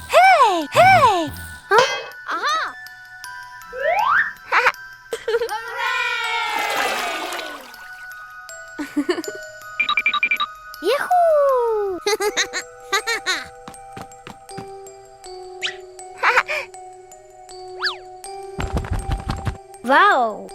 Hey! Hey! Huh? Aha! Yahoo! Wow!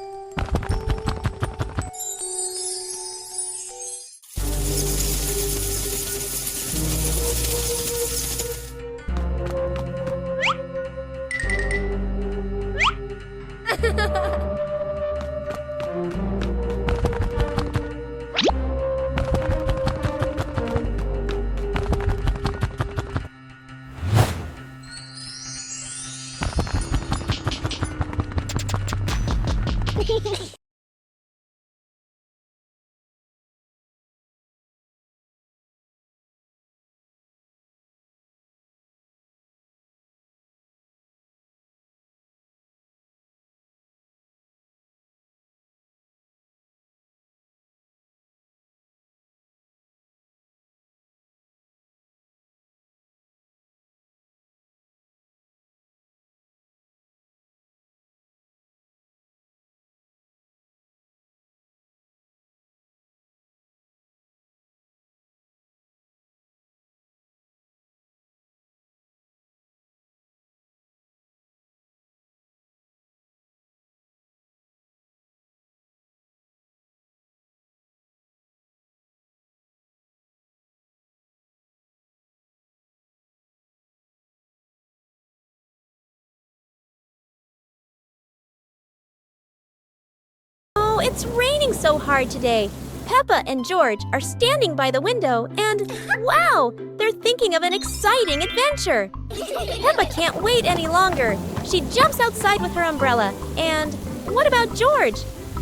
Oh, it's raining so hard today. Peppa and George are standing by the window and, wow, they're thinking of an exciting adventure. Peppa can't wait any longer. She jumps outside with her umbrella. And what about George?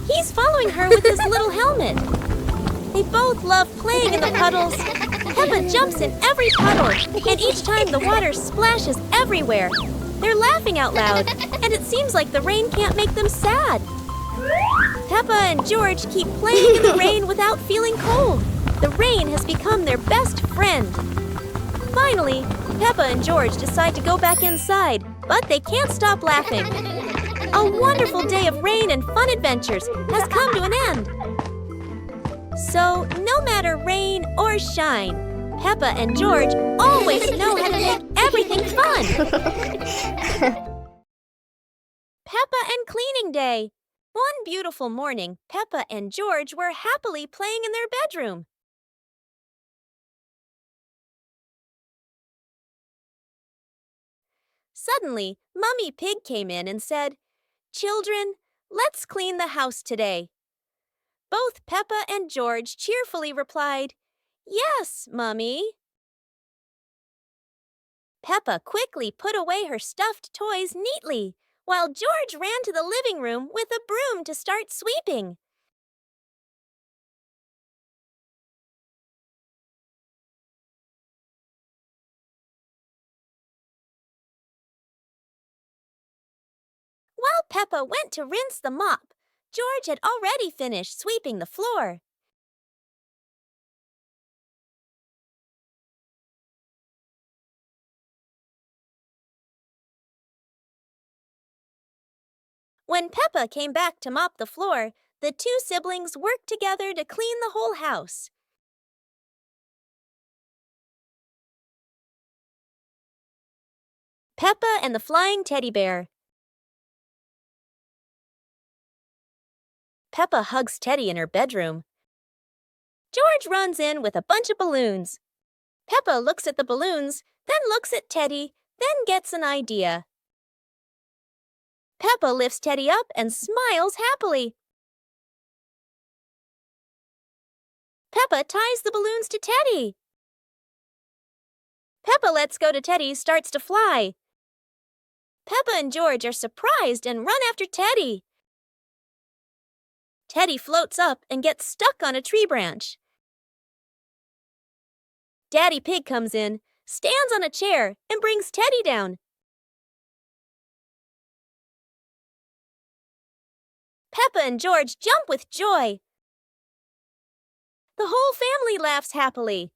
He's following her with his little helmet. They both love playing in the puddles. Peppa jumps in every puddle, and each time the water splashes everywhere. They're laughing out loud, and it seems like the rain can't make them sad. Peppa and George keep playing in the rain without feeling cold. The rain has become their best friend. Finally, Peppa and George decide to go back inside, but they can't stop laughing. A wonderful day of rain and fun adventures has come to an end. So, no matter rain or shine, Peppa and George always know how to make everything fun. Peppa and Cleaning Day. One beautiful morning, Peppa and George were happily playing in their bedroom. Suddenly, Mummy Pig came in and said, "Children, let's clean the house today." Both Peppa and George cheerfully replied, "Yes, Mummy." Peppa quickly put away her stuffed toys neatly, while George ran to the living room with a broom to start sweeping. While Peppa went to rinse the mop, George had already finished sweeping the floor. When Peppa came back to mop the floor, the two siblings worked together to clean the whole house. Peppa and the Flying Teddy Bear. Peppa hugs Teddy in her bedroom. George runs in with a bunch of balloons. Peppa looks at the balloons, then looks at Teddy, then gets an idea. Peppa lifts Teddy up and smiles happily. Peppa ties the balloons to Teddy. Peppa lets go to Teddy, starts to fly. Peppa and George are surprised and run after Teddy. Teddy floats up and gets stuck on a tree branch. Daddy Pig comes in, stands on a chair, and brings Teddy down. Peppa and George jump with joy. The whole family laughs happily.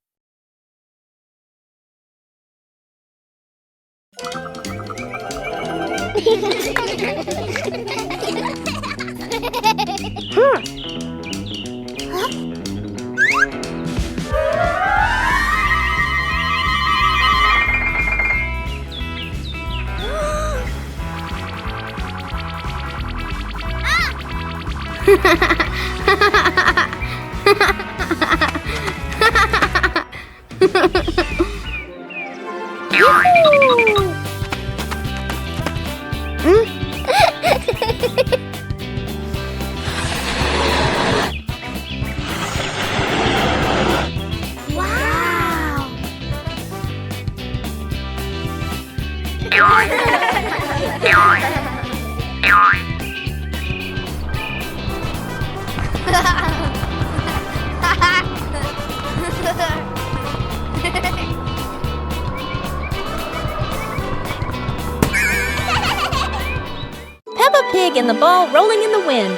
Peppa Pig and the ball rolling in the wind.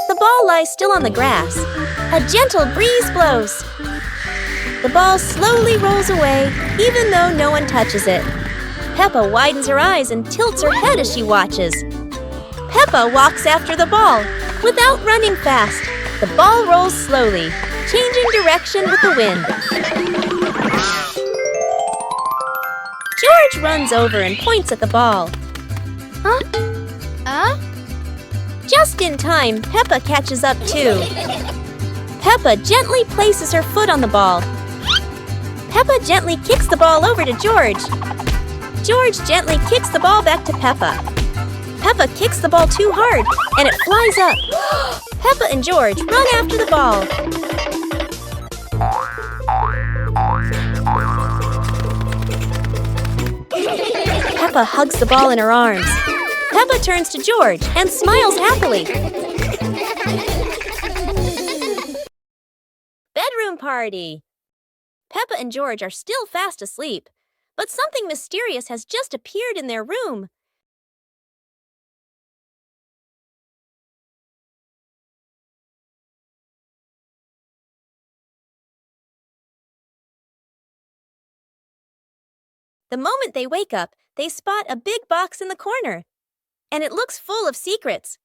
The ball lies still on the grass. A gentle breeze blows. The ball slowly rolls away, even though no one touches it. Peppa widens her eyes and tilts her head as she watches. Peppa walks after the ball. Without running fast, the ball rolls slowly, changing direction with the wind. George runs over and points at the ball. Just in time, Peppa catches up too. Peppa gently places her foot on the ball. Peppa gently kicks the ball over to George. George gently kicks the ball back to Peppa. Peppa kicks the ball too hard, and it flies up. Peppa and George run after the ball. Peppa hugs the ball in her arms. Peppa turns to George and smiles happily. Bedroom party. Peppa and George are still fast asleep, but something mysterious has just appeared in their room. The moment they wake up, they spot a big box in the corner, and it looks full of secrets.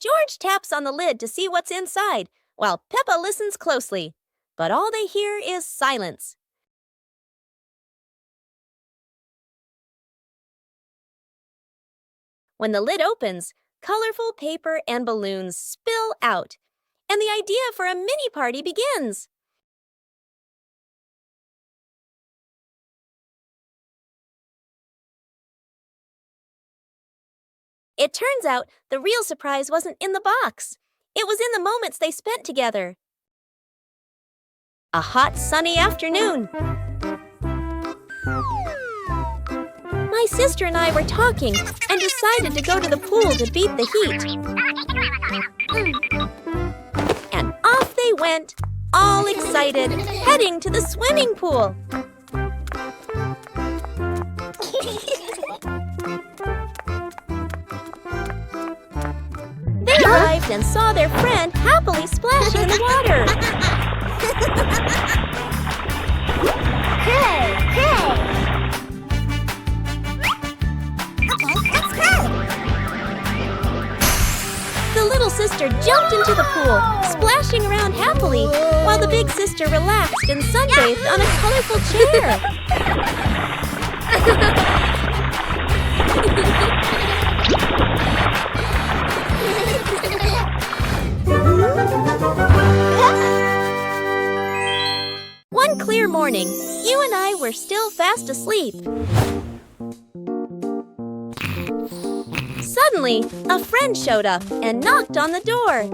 George taps on the lid to see what's inside, while Peppa listens closely, but all they hear is silence. When the lid opens, colorful paper and balloons spill out, and the idea for a mini party begins. It turns out the real surprise wasn't in the box. It was in the moments they spent together. A hot, sunny afternoon. My sister and I were talking and decided to go to the pool to beat the heat. And off they went, all excited, heading to the swimming pool. They arrived and saw their friend happily splashing in the water. Hey, hey! Okay, let's go! The little sister jumped into the pool, splashing around happily, while the big sister relaxed and sunbathed on a colorful chair. One clear morning, you and I were still fast asleep. Suddenly, a friend showed up and knocked on the door.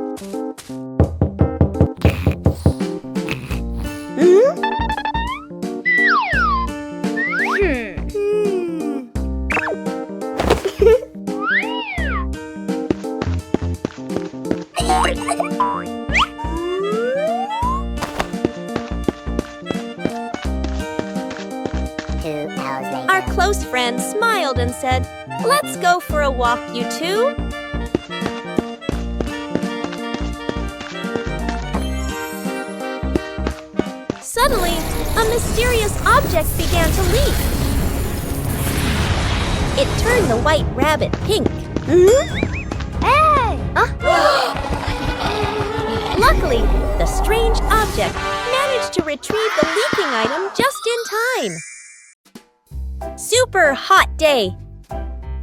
Our close friend smiled and said, "Let's go for a walk, you two." Suddenly, a mysterious object began to leak. It turned the white rabbit pink. Hey! Luckily, the strange object managed to retrieve the leaking item just in time. Super hot day.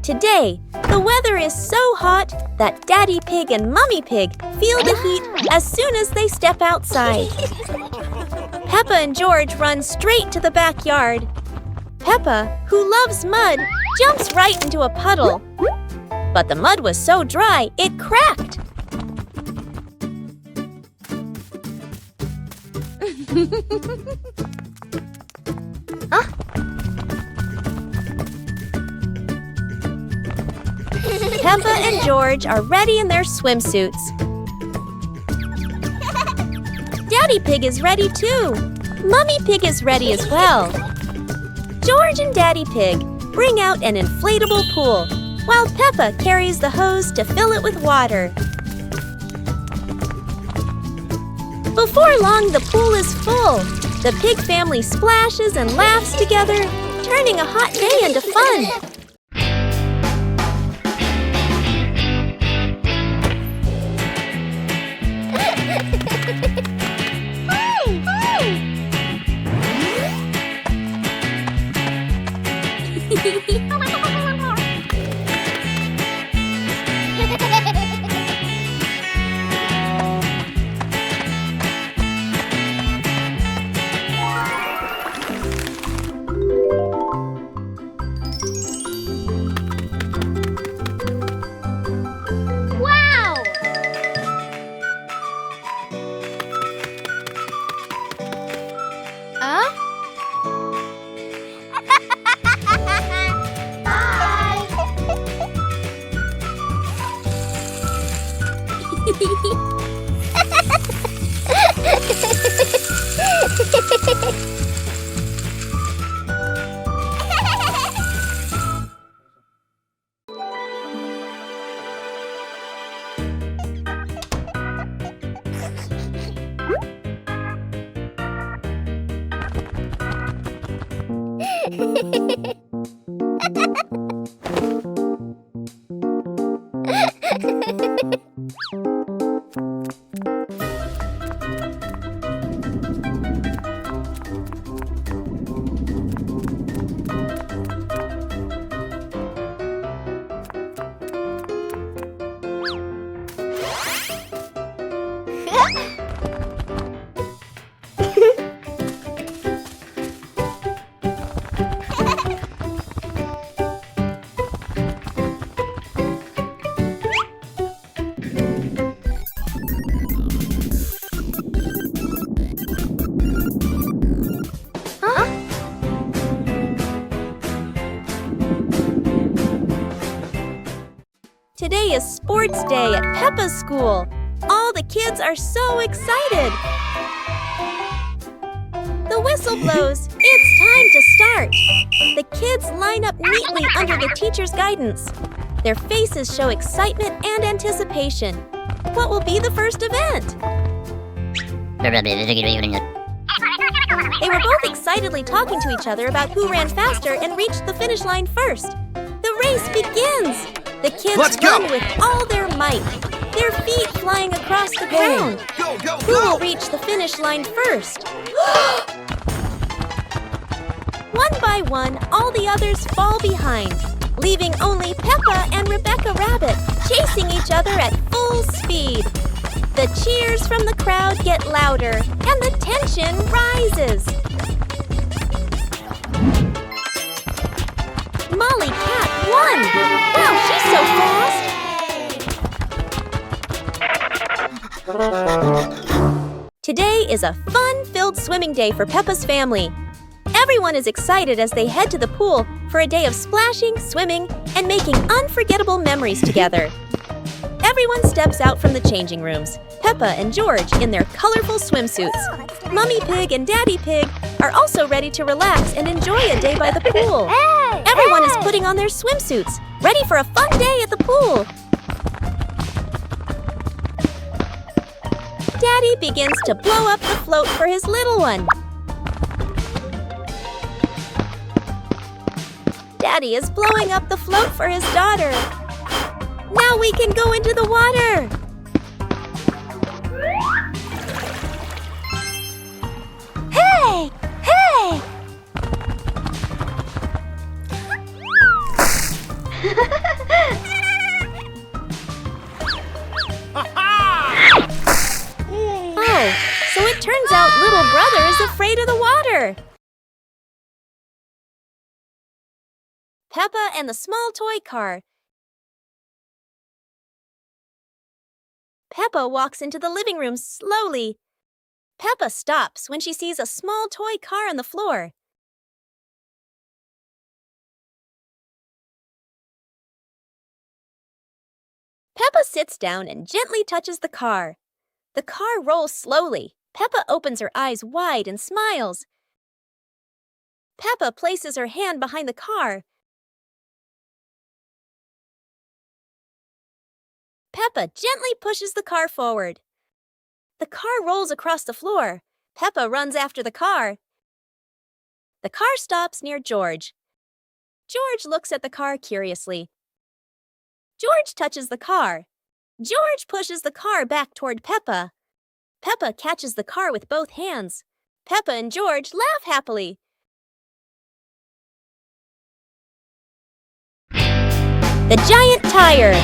Today, the weather is so hot that Daddy Pig and Mummy Pig feel the heat as soon as they step outside. Peppa and George run straight to the backyard. Peppa, who loves mud, jumps right into a puddle. But the mud was so dry, it cracked. Peppa and George are ready in their swimsuits. Daddy Pig is ready too. Mummy Pig is ready as well. George and Daddy Pig bring out an inflatable pool, while Peppa carries the hose to fill it with water. Before long, the pool is full. The pig family splashes and laughs together, turning a hot day into fun. Wow! Today is sports day at Peppa's school. All the kids are so excited. The whistle blows. It's time to start. The kids line up neatly under the teacher's guidance. Their faces show excitement and anticipation. What will be the first event? They were both excitedly talking to each other about who ran faster and reached the finish line first. The race begins! The kids run with all their might, their feet flying across the ground. Go, go, Who will go! reach the finish line first? One by one, all the others fall behind, leaving only Peppa and Rebecca Rabbit chasing each other at full speed. The cheers from the crowd get louder, and the tension rises. Molly Cat won! Wow, she's so fast! Today is a fun-filled swimming day for Peppa's family. Everyone is excited as they head to the pool for a day of splashing, swimming, and making unforgettable memories together. Everyone steps out from the changing rooms, Peppa and George in their colorful swimsuits. Mummy Pig and Daddy Pig are also ready to relax and enjoy a day by the pool. Everyone is putting on their swimsuits, ready for a fun day at the pool. Daddy begins to blow up the float for his little one. Daddy is blowing up the float for his daughter. Now we can go into the water. Hey! Hey! Oh, so it turns out little brother is afraid of the water. Peppa and the small toy car. Peppa walks into the living room slowly. Peppa stops when she sees a small toy car on the floor. Peppa sits down and gently touches the car. The car rolls slowly. Peppa opens her eyes wide and smiles. Peppa places her hand behind the car. Peppa gently pushes the car forward. The car rolls across the floor. Peppa runs after the car. The car stops near George. George looks at the car curiously. George touches the car. George pushes the car back toward Peppa. Peppa catches the car with both hands. Peppa and George laugh happily. The giant tire.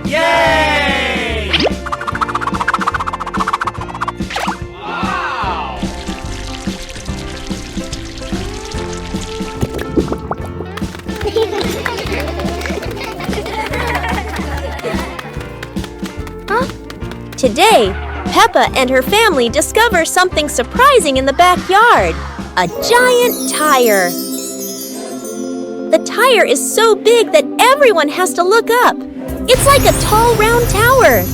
Yay! Wow! Today, Peppa and her family discover something surprising in the backyard. A giant tire. The tire is so big that everyone has to look up. It's like a tall, round tower.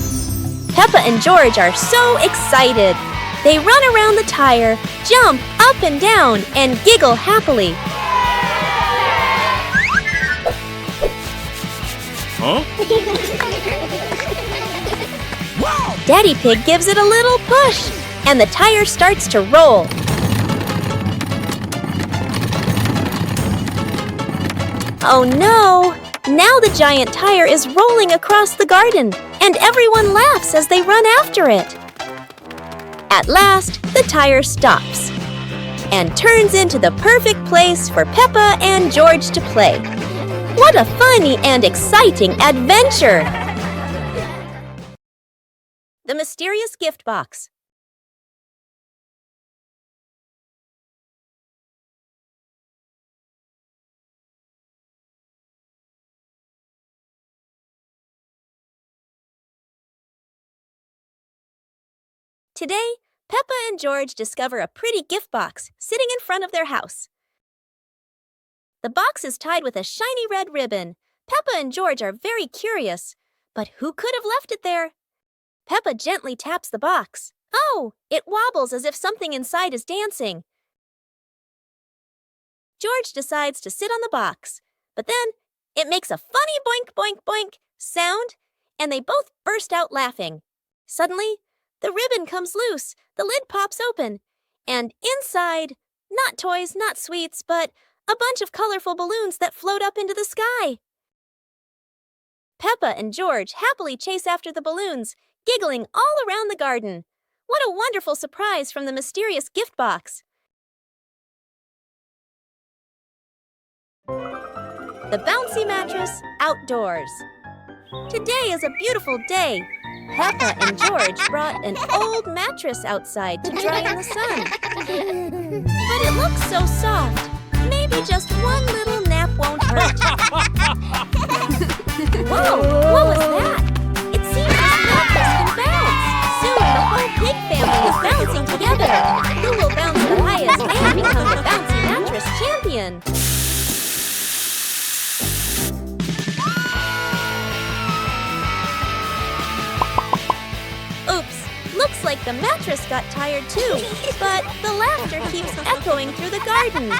Peppa and George are so excited. They run around the tire, jump up and down, and giggle happily. Huh? Daddy Pig gives it a little push, and the tire starts to roll. Oh no! Now the giant tire is rolling across the garden, and everyone laughs as they run after it. At last, the tire stops and turns into the perfect place for Peppa and George to play. What a funny and exciting adventure! The mysterious gift box. Today, Peppa and George discover a pretty gift box sitting in front of their house. The box is tied with a shiny red ribbon. Peppa and George are very curious, but who could have left it there? Peppa gently taps the box. Oh, it wobbles as if something inside is dancing. George decides to sit on the box, but then it makes a funny boink, boink, boink sound, and they both burst out laughing. Suddenly, the ribbon comes loose, the lid pops open, and inside, not toys, not sweets, but a bunch of colorful balloons that float up into the sky. Peppa and George happily chase after the balloons, giggling all around the garden. What a wonderful surprise from the mysterious gift box. The bouncy mattress outdoors. Today is a beautiful day. Peppa and George brought an old mattress outside to dry in the sun. But it looks so soft. Maybe just one little nap won't hurt. Whoa, what was that? It seems this mattress can bounce. Soon the whole pig family is bouncing together. Who will bounce the highest and become the bouncy mattress champion? Looks like the mattress got tired too, but the laughter keeps echoing through the garden.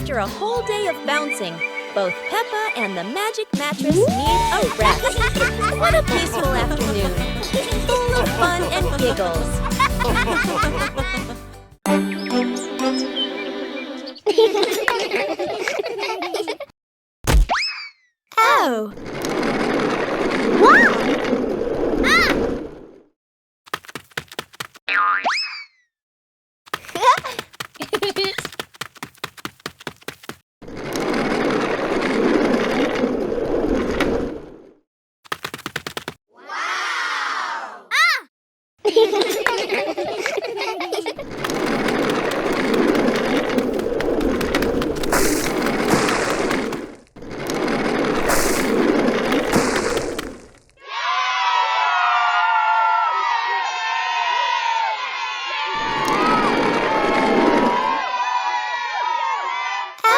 After a whole day of bouncing, both Peppa and the magic mattress need a rest. What a peaceful afternoon, full of fun and giggles. Oh! Wow! Ah!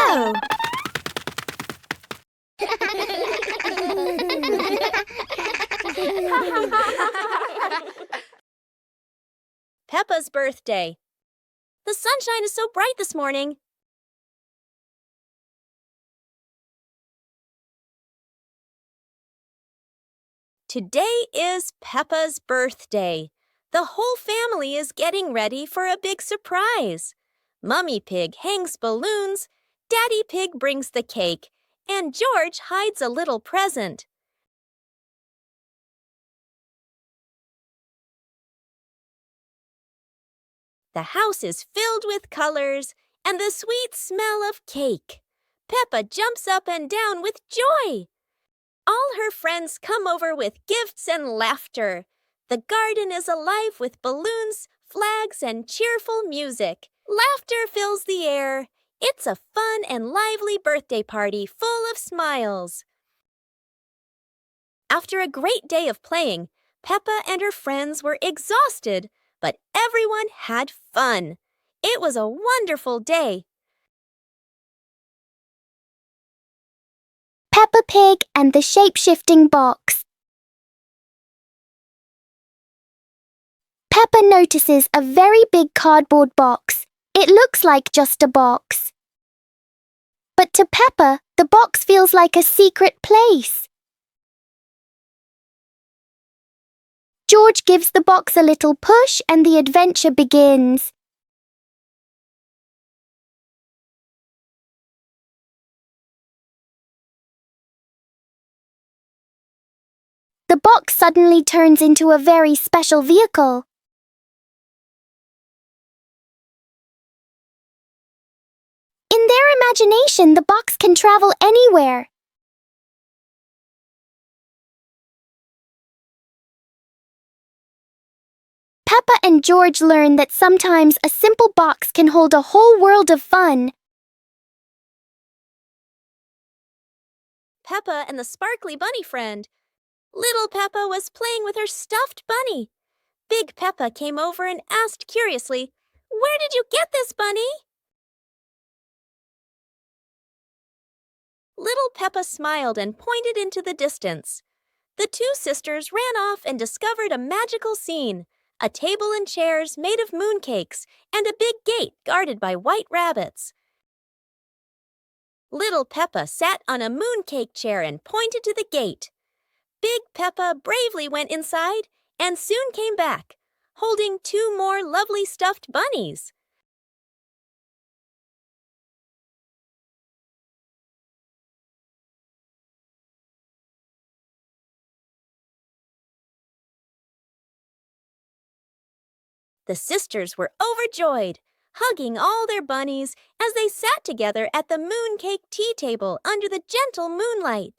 Oh! Peppa's birthday. The sunshine is so bright this morning. Today is Peppa's birthday. The whole family is getting ready for a big surprise. Mummy Pig hangs balloons, Daddy Pig brings the cake, and George hides a little present. The house is filled with colors and the sweet smell of cake. Peppa jumps up and down with joy. All her friends come over with gifts and laughter. The garden is alive with balloons, flags, and cheerful music. Laughter fills the air. It's a fun and lively birthday party full of smiles. After a great day of playing, Peppa and her friends were exhausted, but everyone had fun. It was a wonderful day. Peppa Pig and the shape-shifting box. Peppa notices a very big cardboard box. It looks like just a box. But to Peppa, the box feels like a secret place. George gives the box a little push and the adventure begins. The box suddenly turns into a very special vehicle. In their imagination, the box can travel anywhere. Peppa and George learn that sometimes a simple box can hold a whole world of fun. Peppa and the sparkly bunny friend. Little Peppa was playing with her stuffed bunny. Big Peppa came over and asked curiously, "Where did you get this bunny?" Little Peppa smiled and pointed into the distance. The two sisters ran off and discovered a magical scene, a table and chairs made of mooncakes and a big gate guarded by white rabbits. Little Peppa sat on a mooncake chair and pointed to the gate. Big Peppa bravely went inside and soon came back, holding two more lovely stuffed bunnies. The sisters were overjoyed, hugging all their bunnies as they sat together at the mooncake tea table under the gentle moonlight.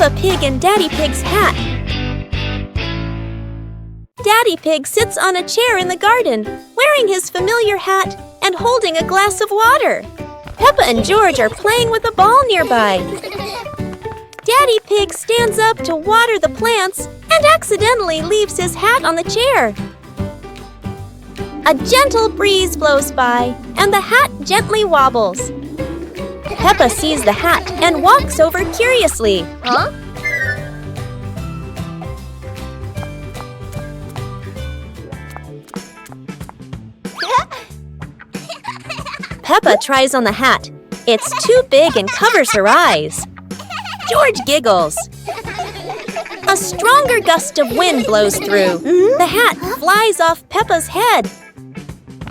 Peppa Pig and Daddy Pig's hat. Daddy Pig sits on a chair in the garden, wearing his familiar hat and holding a glass of water. Peppa and George are playing with a ball nearby. Daddy Pig stands up to water the plants and accidentally leaves his hat on the chair. A gentle breeze blows by, and the hat gently wobbles. Peppa sees the hat and walks over curiously. Huh? Peppa tries on the hat. It's too big and covers her eyes. George giggles. A stronger gust of wind blows through. The hat flies off Peppa's head.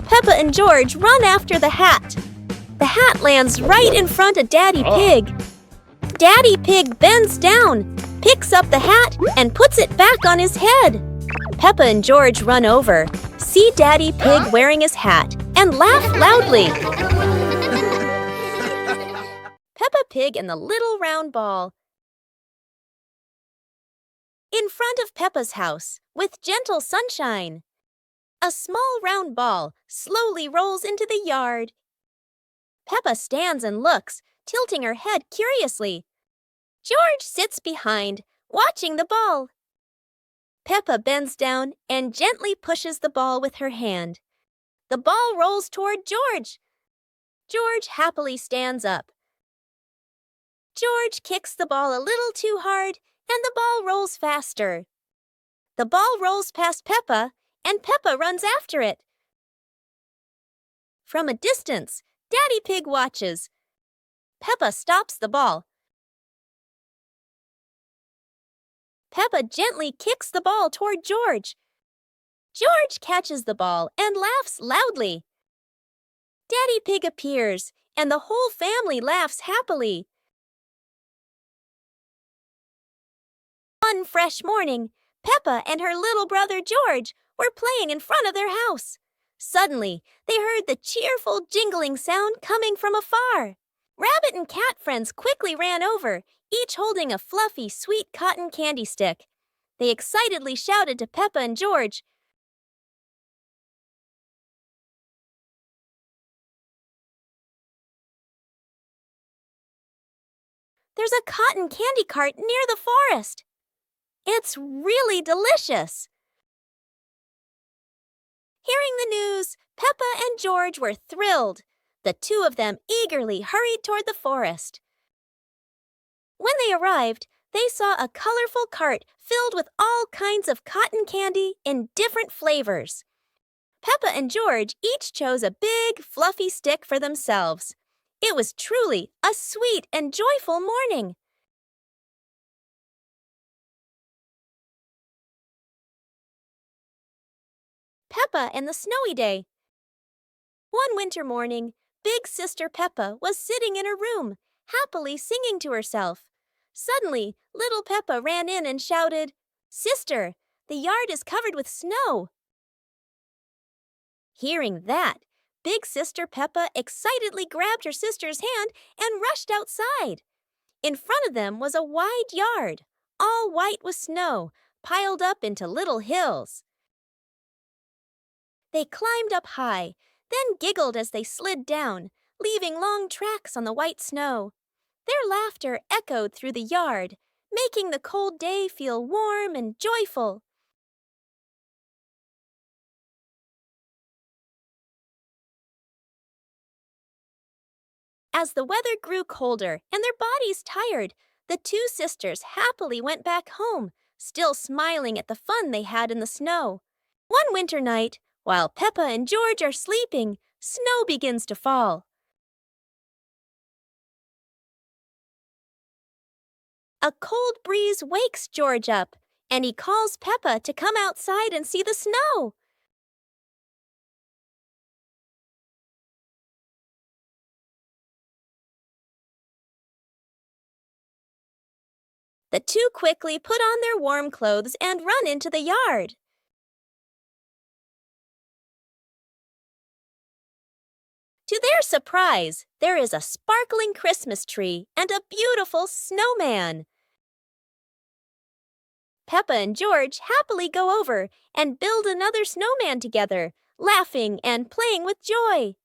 Peppa and George run after the hat. The hat lands right in front of Daddy Pig. Daddy Pig bends down, picks up the hat, and puts it back on his head. Peppa and George run over, see Daddy Pig wearing his hat, and laugh loudly. Peppa Pig and the Little Round Ball. In front of Peppa's house, with gentle sunshine, a small round ball slowly rolls into the yard. Peppa stands and looks, tilting her head curiously. George sits behind, watching the ball. Peppa bends down and gently pushes the ball with her hand. The ball rolls toward George. George happily stands up. George kicks the ball a little too hard, and the ball rolls faster. The ball rolls past Peppa, and Peppa runs after it. From a distance, Daddy Pig watches. Peppa stops the ball. Peppa gently kicks the ball toward George. George catches the ball and laughs loudly. Daddy Pig appears, and the whole family laughs happily. One fresh morning, Peppa and her little brother George were playing in front of their house. Suddenly, they heard the cheerful jingling sound coming from afar. Rabbit and cat friends quickly ran over, each holding a fluffy, sweet cotton candy stick. They excitedly shouted to Peppa and George, "There's a cotton candy cart near the forest. It's really delicious." Hearing the news, Peppa and George were thrilled. The two of them eagerly hurried toward the forest. When they arrived, they saw a colorful cart filled with all kinds of cotton candy in different flavors. Peppa and George each chose a big, fluffy stick for themselves. It was truly a sweet and joyful morning. Peppa and the Snowy Day. One winter morning, Big Sister Peppa was sitting in her room, happily singing to herself. Suddenly, little Peppa ran in and shouted, "Sister, the yard is covered with snow." Hearing that, Big Sister Peppa excitedly grabbed her sister's hand and rushed outside. In front of them was a wide yard, all white with snow, piled up into little hills. They climbed up high, then giggled as they slid down, leaving long tracks on the white snow. Their laughter echoed through the yard, making the cold day feel warm and joyful. As the weather grew colder and their bodies tired, the two sisters happily went back home, still smiling at the fun they had in the snow. One winter night, while Peppa and George are sleeping, snow begins to fall. A cold breeze wakes George up, and he calls Peppa to come outside and see the snow. The two quickly put on their warm clothes and run into the yard. To their surprise, there is a sparkling Christmas tree and a beautiful snowman. Peppa and George happily go over and build another snowman together, laughing and playing with joy.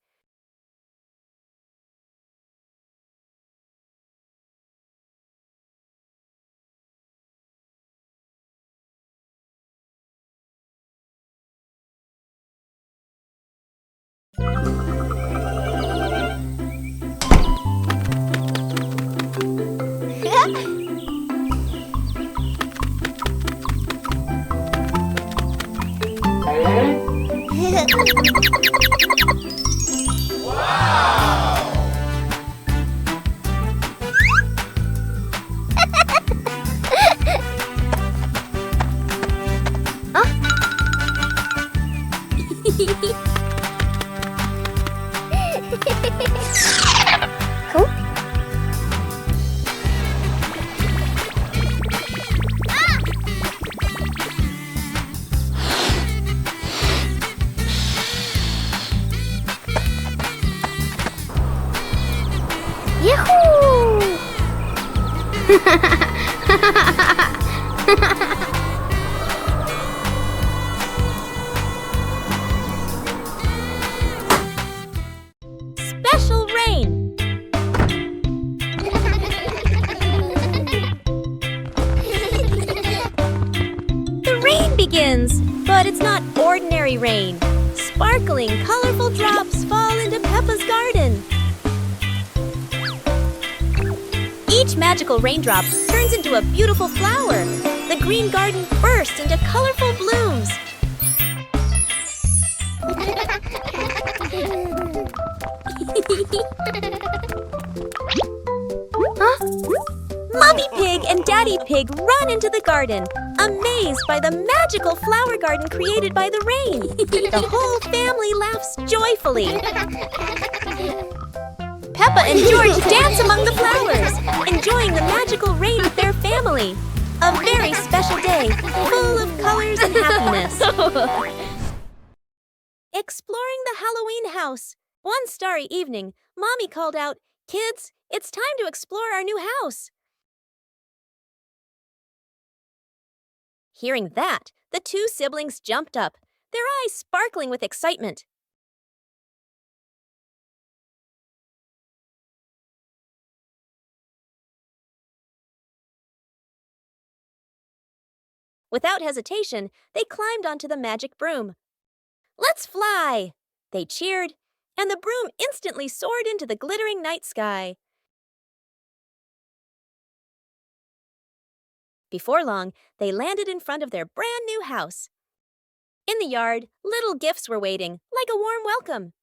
Cool. Yahoo! Special rain! The rain begins, but it's not ordinary rain. Sparkling, colorful drops fall into Peppa's garden. Each magical raindrop turns into a beautiful flower. The green garden bursts into colorful blooms. Mommy Pig and Daddy Pig run into the garden, amazed by the magical flower garden created by the rain. The whole family laughs joyfully. Peppa and George dance among the flowers, enjoying the magical rain with their family. A very special day, full of colors and happiness. Exploring the Halloween house. One starry evening, Mommy called out, "Kids, it's time to explore our new house." Hearing that, the two siblings jumped up, their eyes sparkling with excitement. Without hesitation, they climbed onto the magic broom. "Let's fly!" They cheered, and the broom instantly soared into the glittering night sky. Before long, they landed in front of their brand new house. In the yard, little gifts were waiting, like a warm welcome.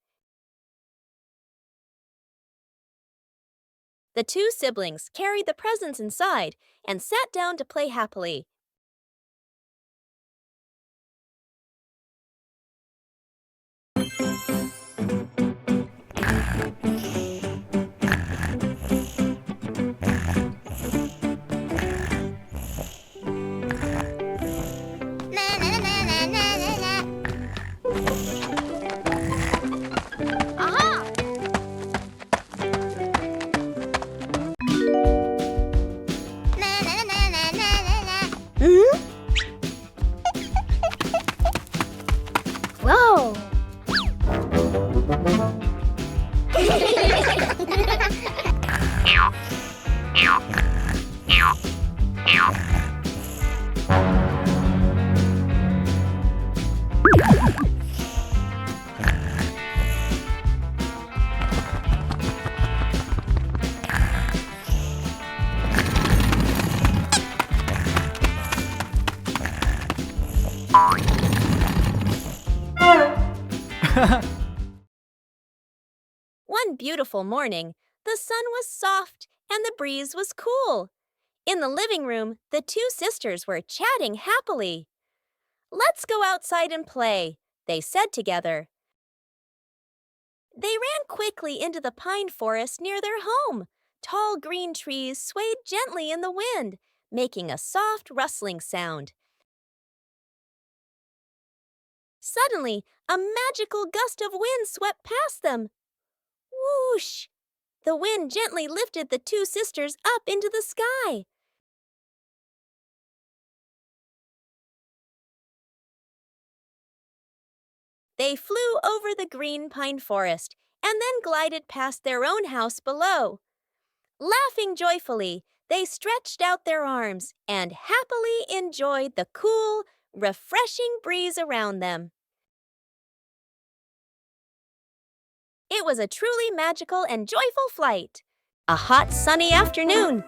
The two siblings carried the presents inside and sat down to play happily. Whoa! One beautiful morning, the sun was soft and the breeze was cool. In the living room, the two sisters were chatting happily. "Let's go outside and play," they said together. They ran quickly into the pine forest near their home. Tall green trees swayed gently in the wind, making a soft rustling sound. Suddenly, a magical gust of wind swept past them. Whoosh! The wind gently lifted the two sisters up into the sky. They flew over the green pine forest and then glided past their own house below. Laughing joyfully, they stretched out their arms and happily enjoyed the cool, refreshing breeze around them. It was a truly magical and joyful flight. A hot, sunny afternoon.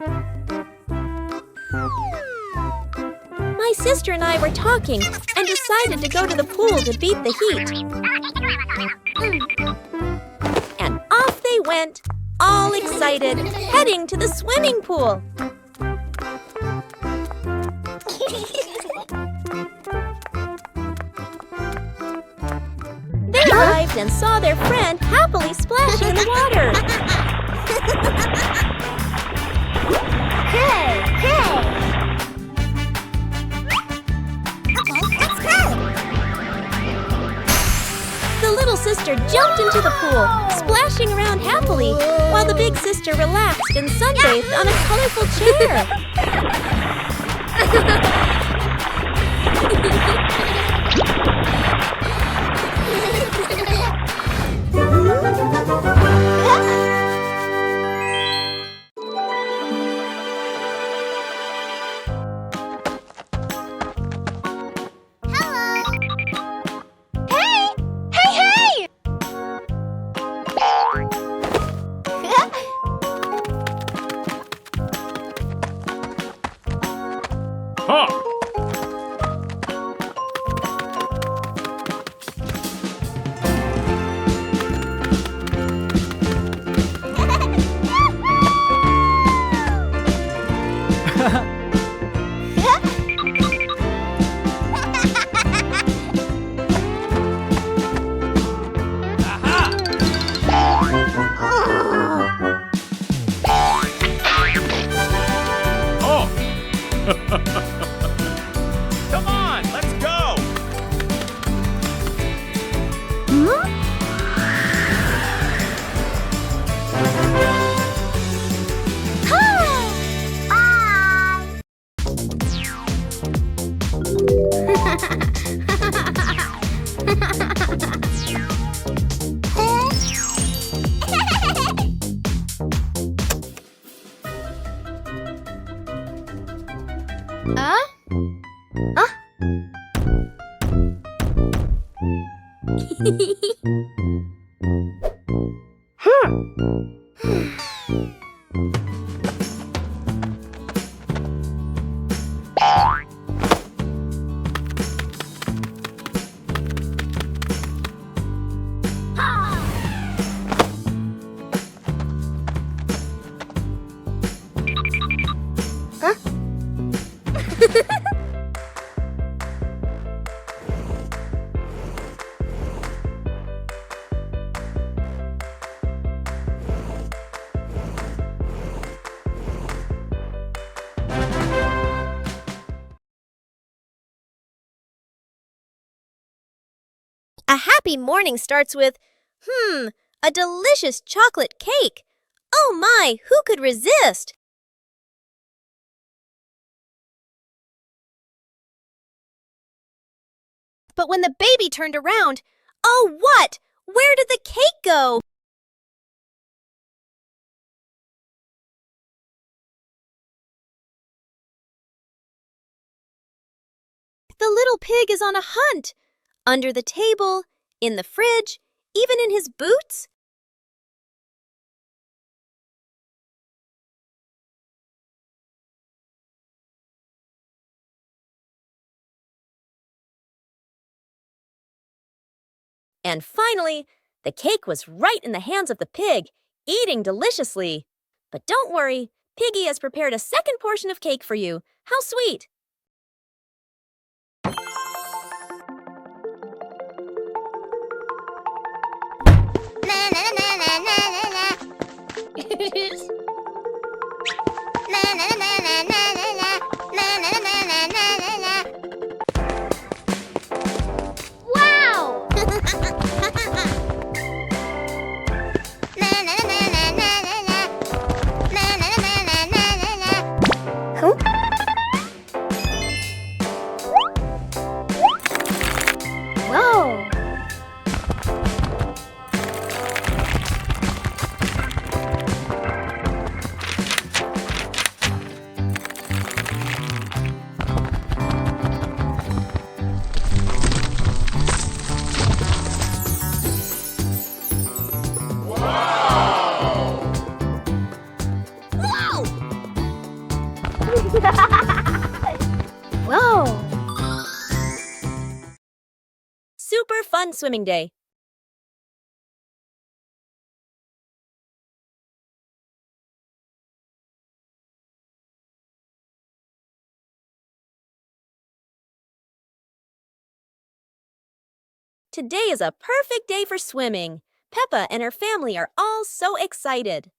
My sister and I were talking and decided to go to the pool to beat the heat. And off they went, all excited, heading to the swimming pool. They arrived and saw their friend happily splashing in the water. Hey, hey! Let's go! The little sister jumped into the pool, splashing around happily, while the big sister relaxed and sunbathed on a colorful chair. Huh. Oh. Come on, let's go. A happy morning starts with, a delicious chocolate cake. Oh my, who could resist? But when the baby turned around, oh what? Where did the cake go? The little pig is on a hunt. Under the table, in the fridge, even in his boots? And finally, the cake was right in the hands of the pig, eating deliciously. But don't worry, Piggy has prepared a second portion of cake for you. How sweet! Wow! Whoa! Whoa! Super fun swimming day. Today is a perfect day for swimming. Peppa and her family are all so excited.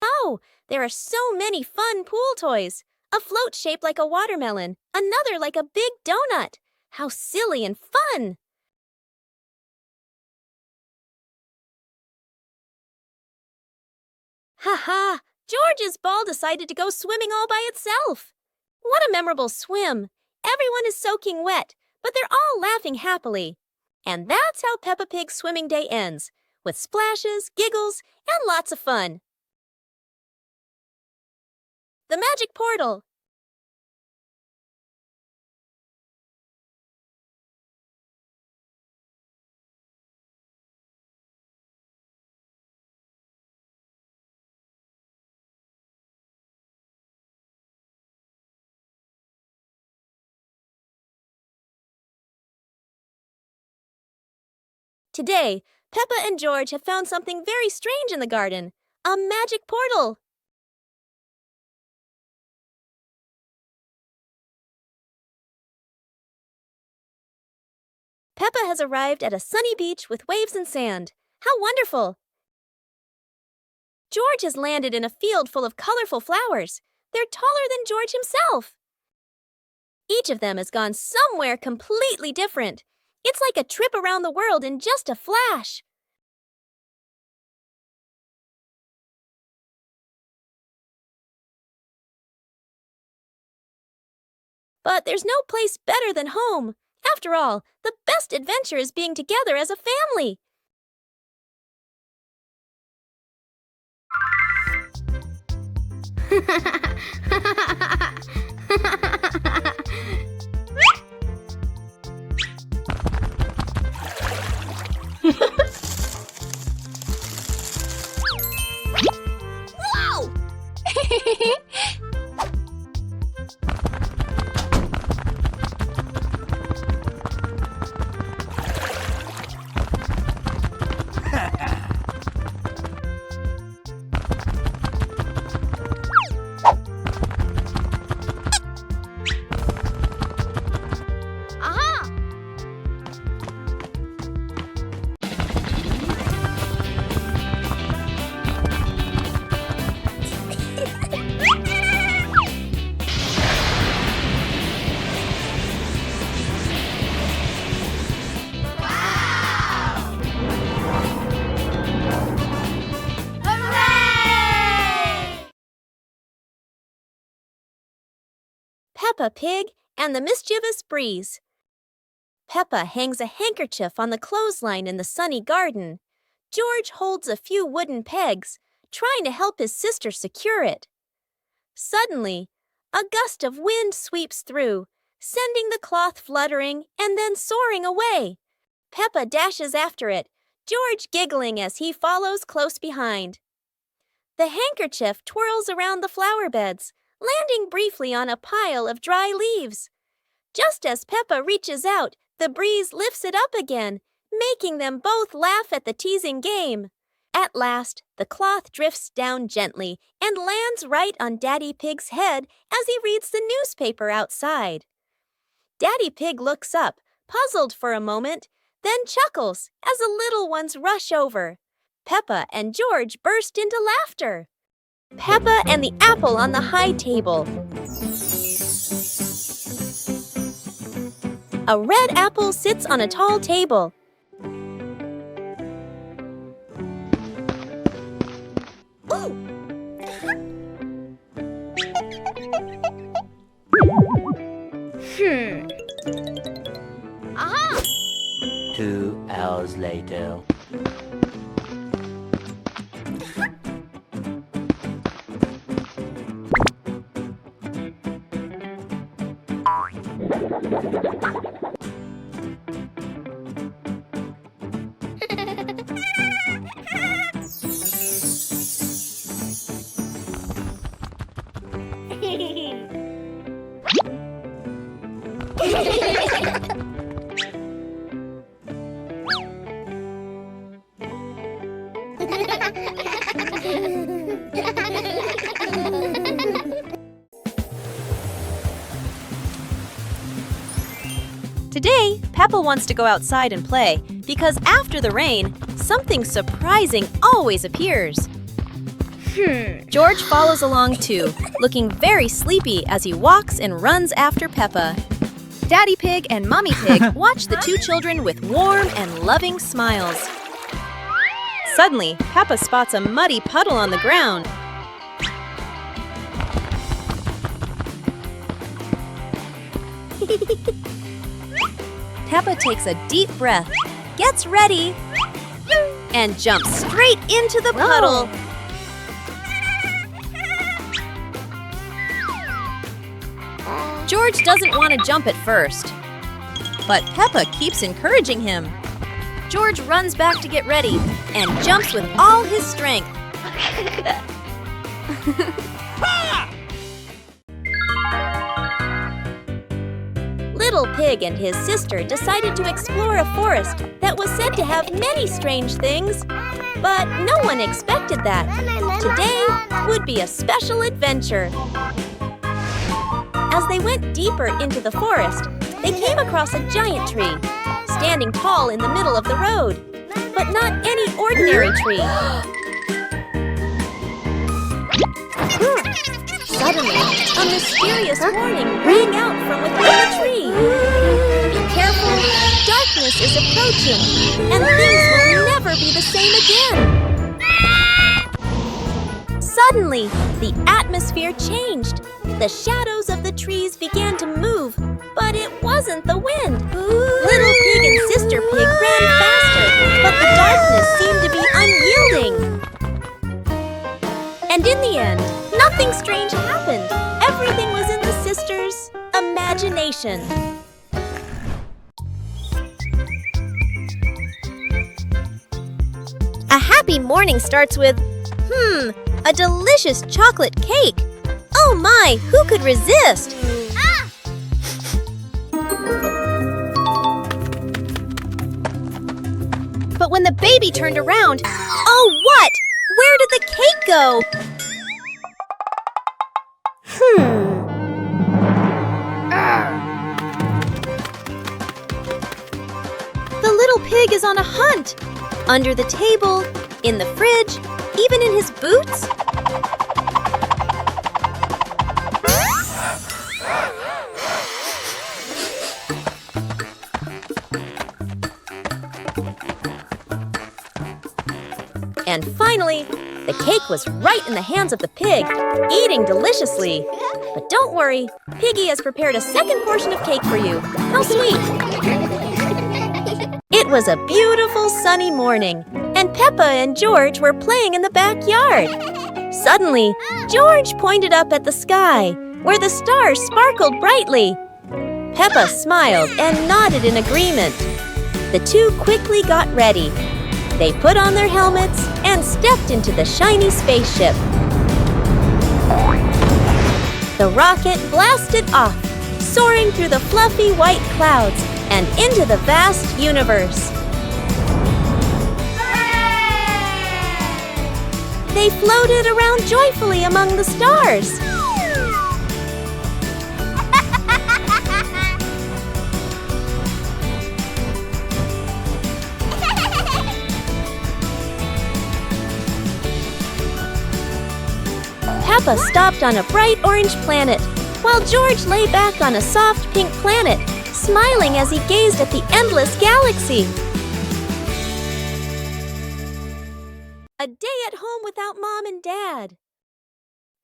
Oh, there are so many fun pool toys. A float shaped like a watermelon, another like a big donut. How silly and fun! Ha ha! George's ball decided to go swimming all by itself. What a memorable swim! Everyone is soaking wet, but they're all laughing happily. And that's how Peppa Pig's swimming day ends, with splashes, giggles, and lots of fun. The magic portal. Today, Peppa and George have found something very strange in the garden. A magic portal. Peppa has arrived at a sunny beach with waves and sand. How wonderful! George has landed in a field full of colorful flowers. They're taller than George himself. Each of them has gone somewhere completely different. It's like a trip around the world in just a flash. But there's no place better than home. After all, the best adventure is being together as a family. Whoa! Aha! Peppa Pig and the Mischievous Breeze. Peppa hangs a handkerchief on the clothesline in the sunny garden. George holds a few wooden pegs, trying to help his sister secure it. Suddenly, a gust of wind sweeps through, sending the cloth fluttering and then soaring away. Peppa dashes after it, George giggling as he follows close behind. The handkerchief twirls around the flower beds, landing briefly on a pile of dry leaves. Just as Peppa reaches out, the breeze lifts it up again, making them both laugh at the teasing game. At last, the cloth drifts down gently and lands right on Daddy Pig's head as he reads the newspaper outside. Daddy Pig looks up, puzzled for a moment, then chuckles as the little ones rush over. Peppa and George burst into laughter. Peppa and the apple on the high table. A red apple sits on a tall table. Ooh! Aha! 2 hours later. Peppa wants to go outside and play because after the rain, something surprising always appears. George follows along too, looking very sleepy as he walks and runs after Peppa. Daddy Pig and Mommy Pig watch the two children with warm and loving smiles. Suddenly, Peppa spots a muddy puddle on the ground. Peppa takes a deep breath, gets ready, and jumps straight into the puddle. George doesn't want to jump at first, but Peppa keeps encouraging him. George runs back to get ready and jumps with all his strength. Little Pig and his sister decided to explore a forest that was said to have many strange things, but no one expected that. Today would be a special adventure. As they went deeper into the forest, they came across a giant tree, standing tall in the middle of the road. But not any ordinary tree. Suddenly, a mysterious warning rang out from within the tree. Be careful, darkness is approaching, and things will never be the same again. Suddenly, the atmosphere changed. The shadows of the trees began to move, but it wasn't the wind. Little Pig and Sister Pig ran faster, but the darkness seemed to be unyielding. And in the end, nothing strange happened. Everything was in the sisters' imagination. A happy morning starts with, a delicious chocolate cake. Oh my, who could resist? But when the baby turned around, oh what? Where did the cake go? The little pig is on a hunt. Under the table, in the fridge, even in his boots. And finally, the cake was right in the hands of the pig, eating deliciously. But don't worry, Piggy has prepared a second portion of cake for you. How sweet! It was a beautiful sunny morning, and Peppa and George were playing in the backyard. Suddenly, George pointed up at the sky, where the stars sparkled brightly. Peppa smiled and nodded in agreement. The two quickly got ready. They put on their helmets and stepped into the shiny spaceship. The rocket blasted off, soaring through the fluffy white clouds and into the vast universe. They floated around joyfully among the stars. Peppa stopped on a bright orange planet, while George lay back on a soft pink planet, smiling as he gazed at the endless galaxy. A day at home without Mom and Dad.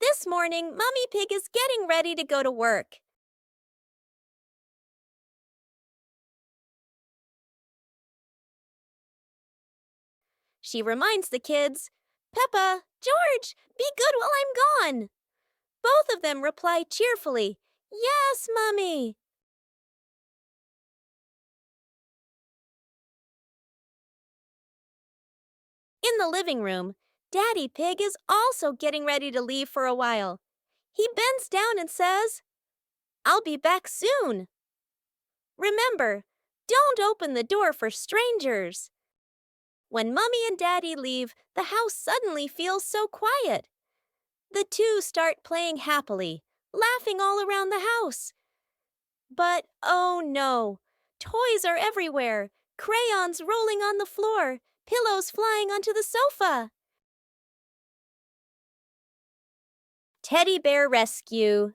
This morning, Mummy Pig is getting ready to go to work. She reminds the kids, "Peppa, George, be good while I'm gone." Both of them reply cheerfully, "Yes, Mummy." In the living room, Daddy Pig is also getting ready to leave for a while. He bends down and says, "I'll be back soon." Remember, don't open the door for strangers. When Mummy and Daddy leave, the house suddenly feels so quiet. The two start playing happily, laughing all around the house. But oh no, Toys are everywhere. Crayons rolling on the floor. Pillows flying onto the sofa. Teddy bear rescue.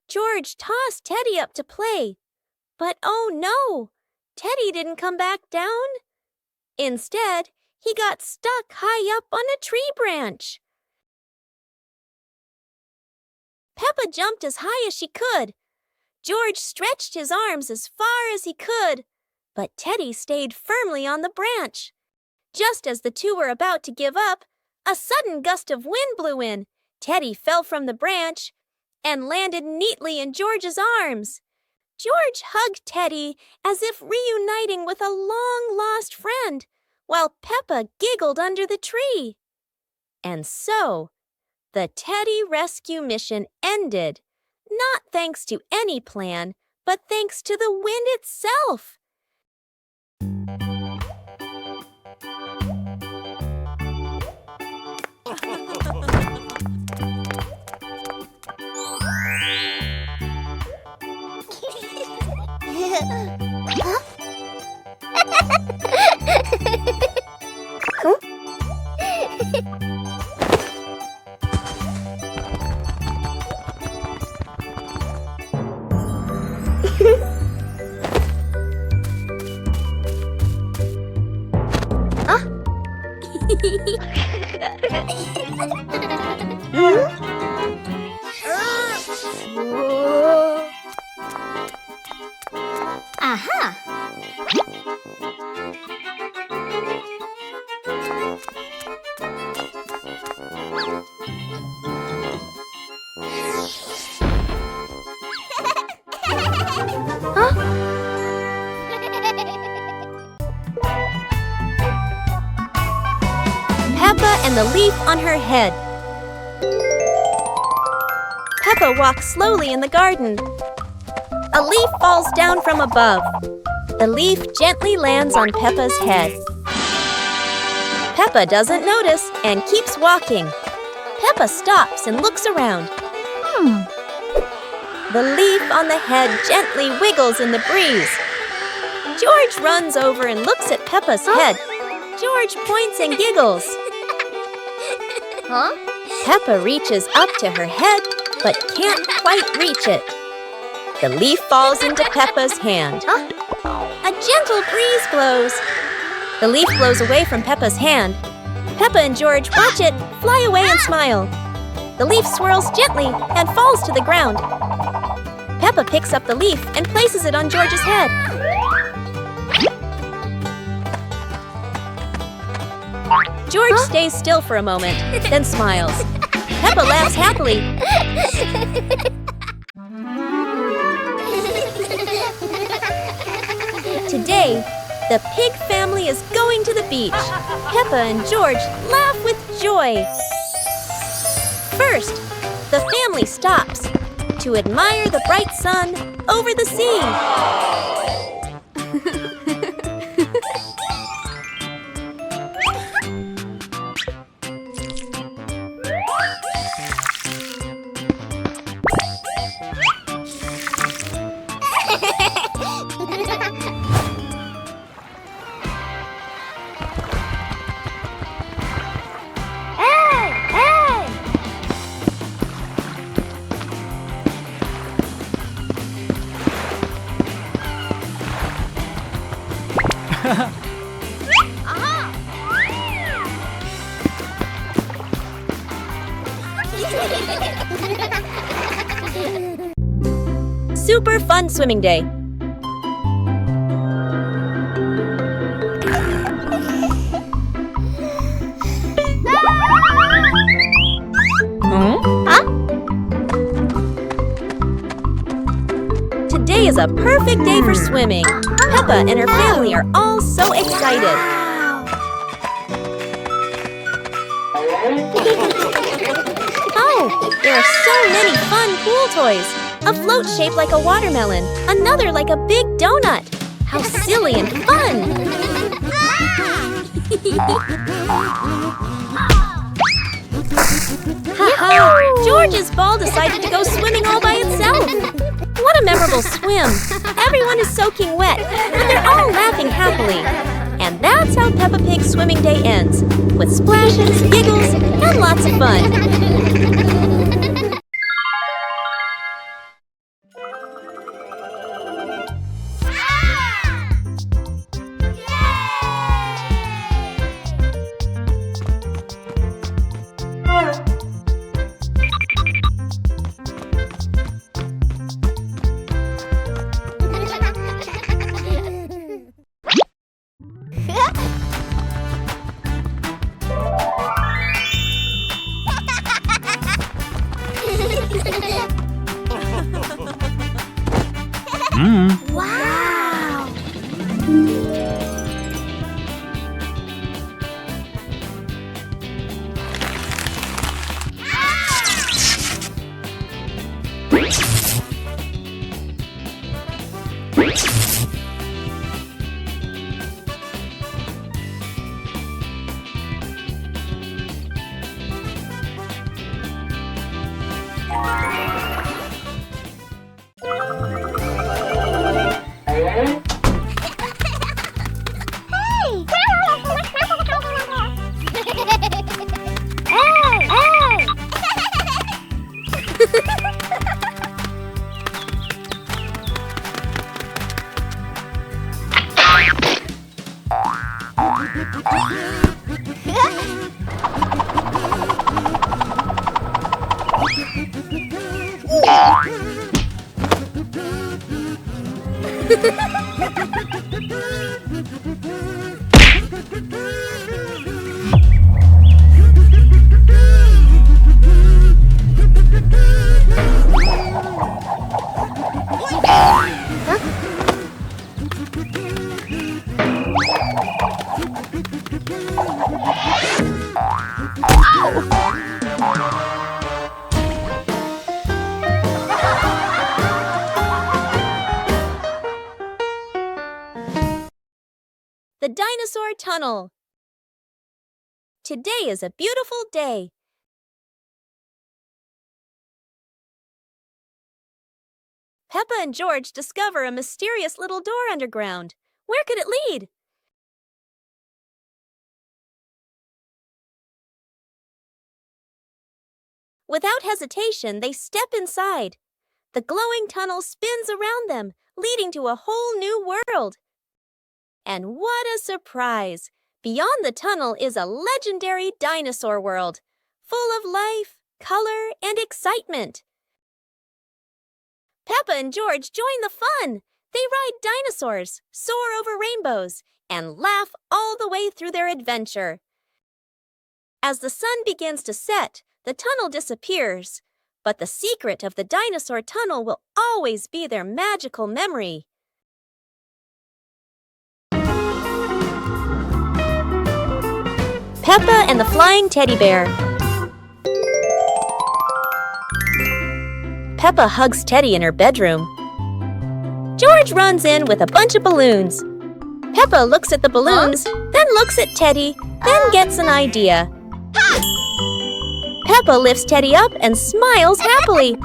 George tossed Teddy up to play. But oh no! Teddy didn't come back down. Instead, he got stuck high up on a tree branch. Peppa jumped as high as she could. George stretched his arms as far as he could, but Teddy stayed firmly on the branch. Just as the two were about to give up, a sudden gust of wind blew in. Teddy fell from the branch and landed neatly in George's arms. George hugged Teddy as if reuniting with a long-lost friend, while Peppa giggled under the tree. And so, the Teddy rescue mission ended, not thanks to any plan, but thanks to the wind itself. Aha! Peppa and the leaf on her head. Peppa walks slowly in the garden. A leaf falls down from above. The leaf gently lands on Peppa's head. Peppa doesn't notice and keeps walking. Peppa stops and looks around. The leaf on the head gently wiggles in the breeze. George runs over and looks at Peppa's head. George points and giggles. Peppa reaches up to her head, but can't quite reach it. The leaf falls into Peppa's hand. A gentle breeze blows. The leaf blows away from Peppa's hand. Peppa and George watch it fly away and smile. The leaf swirls gently and falls to the ground. Peppa picks up the leaf and places it on George's head. George stays still for a moment, then smiles. Peppa laughs happily. Today, the pig family is going to the beach. Peppa and George laugh with joy. First, the family stops to admire the bright sun over the sea. Super fun swimming day. Today is a perfect day for swimming. Peppa and her family are all so excited. Oh, there are so many fun pool toys. A float shaped like a watermelon, another like a big donut. How silly and fun! Ha-ha! George's ball decided to go swimming all by itself. What a memorable swim! Everyone is soaking wet, but they're all laughing happily. And that's how Peppa Pig's swimming day ends, with splashes, giggles, and lots of fun. Wow! The Dinosaur Tunnel. Today is a beautiful day. Peppa and George discover a mysterious little door underground. Where could it lead? Without hesitation, they step inside. The glowing tunnel spins around them, leading to a whole new world. And what a surprise! Beyond the tunnel is a legendary dinosaur world, full of life, color, and excitement. Peppa and George join the fun. They ride dinosaurs, soar over rainbows, and laugh all the way through their adventure. As the sun begins to set, the tunnel disappears, but the secret of the dinosaur tunnel will always be their magical memory. Peppa and the Flying Teddy Bear. Peppa hugs Teddy in her bedroom. George runs in with a bunch of balloons. Peppa looks at the balloons, then looks at Teddy, then gets an idea. Peppa lifts Teddy up and smiles happily.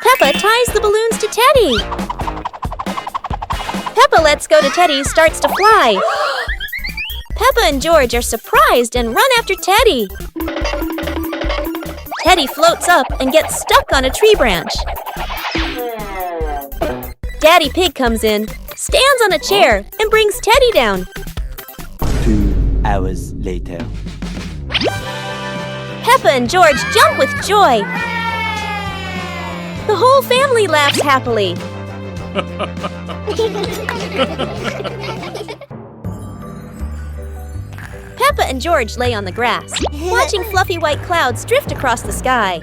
Peppa ties the balloons to Teddy. Peppa lets go to Teddy, starts to fly. Peppa and George are surprised and run after Teddy. Teddy floats up and gets stuck on a tree branch. Daddy Pig comes in, stands on a chair, and brings Teddy down. 2 hours later. Peppa and George jump with joy. The whole family laughs happily. Peppa and George lay on the grass, watching fluffy white clouds drift across the sky.